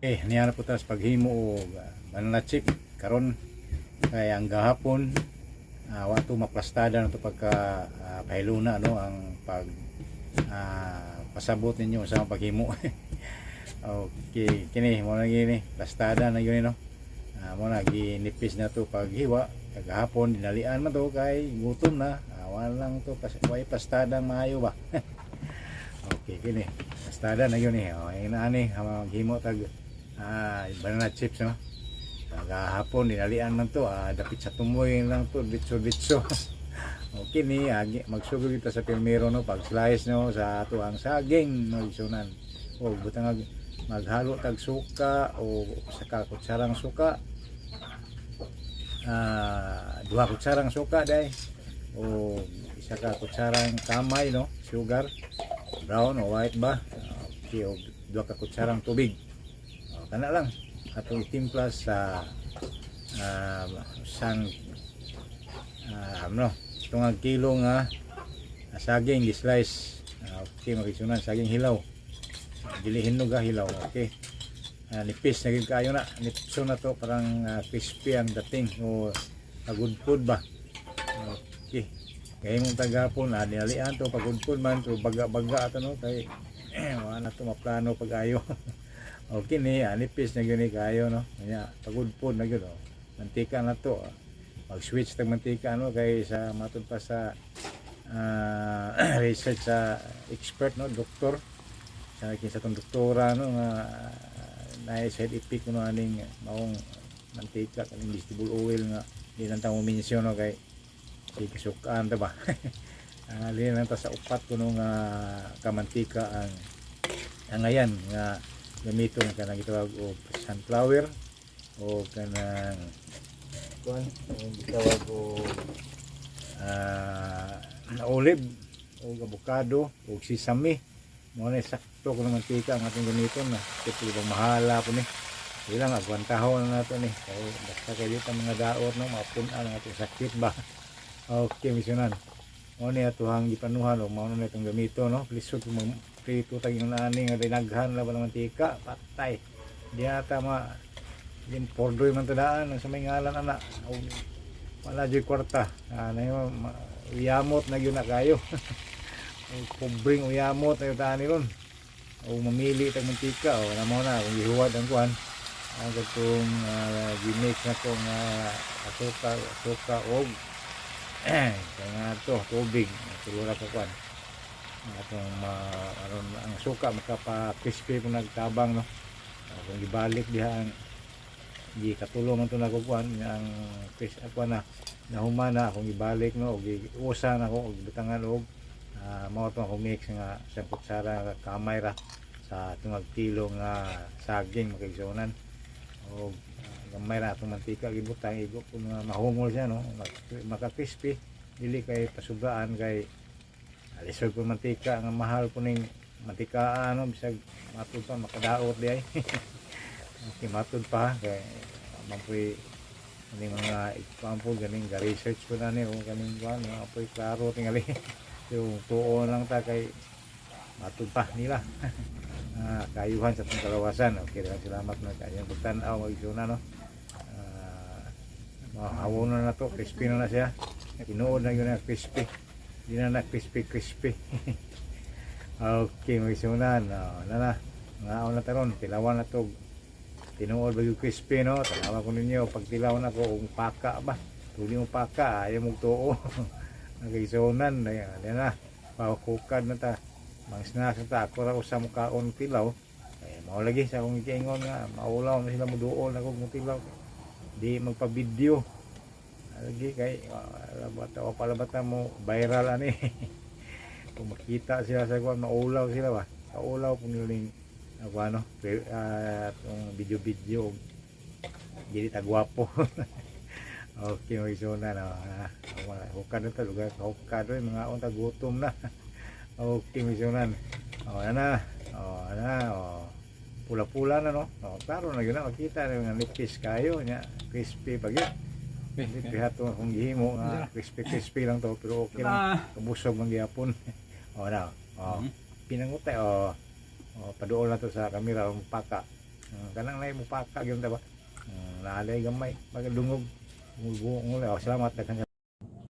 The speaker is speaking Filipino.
Niya na po tas paghimo og banana chip karon kay ang gahapon wato maplastada na to pagka pahiluna no ang pag pasabot ninyo sa paghimo. Okay, kini mo na gini plastada na yun no. Mo na ginipis na to paghiwa kagahapon dinalian man to kay gutom na awan lang to way plastada maayo ba. Okay, kini plastada na yun inaani maghimo tag banana chips no. Kagahapon dinalian man to dapit sa tumoy lang to ditso. Okay ni magsugod kita sa pirmero no pag slice no sa ato ang saging magsunan o butang maghalo tag suka o sa kutsarang suka 2 kutsarang suka day o isa ka kutsarang kamay no sugar brown o white ba okay, o 2 ka kutsarang tubig kana lang atong itimpla sa sang itong kilo nga saging di-slice. Okay, magisunan saging hilaw dili hinog hilaw. Okay, nipis na gid kayo na nipso na to parang crispy ang dating o pagudpod ba. Okay, kay mong tagapon dinalian to pagudpod man to baga-baga ato no kay wala to maplano pag-ayo. Okay ni nipis na gini kayo no nya pagudpod na gyud mantika na to mag-switch tag mantika no kay sa matud pa sa research sa expert no doktor sa kinsa tong doktora no nga na side effect no aning maong mantika kaning vegetable oil nga di lang ta mo mention no kay kisukaan ta ba. Dili lang ta sa upat kuno nga kamantika ang ayan nga gamiton kanang gitawag og sunflower o kanang kuan gitawag og na olive o avocado o sesame mo na sakto kung mantika ang ating gamiton na kasi ibang mahala po ni ilang agwantahon na nato ni kay basta kay dito mga daot no mapunan ang ating sakit ba. Okay, misyonan mo ni atuhang gipanuhan o mao na itong gamito no lisod prito tag yung nani nga dinaghan la ba ng mantika patay di ata din pordoy man tadaan sa may ngalan ana wala jud kwarta na uyamot na gyud na kayo. Pobreng uyamot na yutaan ni ron o mamili tag mantika o namo na kung gihuwad ang kuan ang gatong gimix na kong asuka og kaya to tubig tulura ko kuan atong aron ang suka makapa crispy kung nagtabang no kung gibalik diha ang gikatulong man to nakukuan ang fish ako na nahumana akong gibalik no og giusa na ko og butangan og mao to ako mix nga isang kutsara kamay ra sa tungag kilo nga saging makigsunan og gamay ra atong mantika gibutang igo kung mahumol siya no maka crispy dili kay pasugaan kay alisod ko mantika nga mahal po ning mantika ano bisag matud pa makadaot di ay. Okay, matud pa kay mampoy kaning mga ipampo ganing ga research ko na ni o kaning kuan apoy klaro tingali yung tuo lang ta kay matud pa nila. Kayuhan sa itong kalawasan. Okay, salamat na kayo pagtanaw mag-isuna no mahawon na to crispy na siya tinuod na yun na crispy di na crispy. Okay, mag-isunan ngaon na taron tilawan na to tinuod bagyo crispy no tanawa ko ninyo pag tilaw na ko kung paka ba tuli mo paka ayaw mong tuo. Mag-isunan na pakukad na ta mga snacks na ta ako ra usa mo kaon tilaw mao lagi sa akong giingon nga maulaw na sila mo duol ako mo tilaw di magpa-video lagi kay bata o palabata mo viral ani. Kung makita sila sa kuan maulaw sila ba kaulaw kung niling ako ano itong video dili ta gwapo. Okay, mag-isuna na hukad na ta lugar hukad mga on ta gutom na. Okay, mag-isunan pula-pula na no klaro na yun na makita na yung nipis kayo nya crispy pag yun pihat to kung gihimo crispy lang to pero okay lang kabusog man gyapon. Pinangutay paduol na to sa kamera ang paka Kanang na mo paka gyud ta ba. Naalay gamay, magadungog. Salamat daghang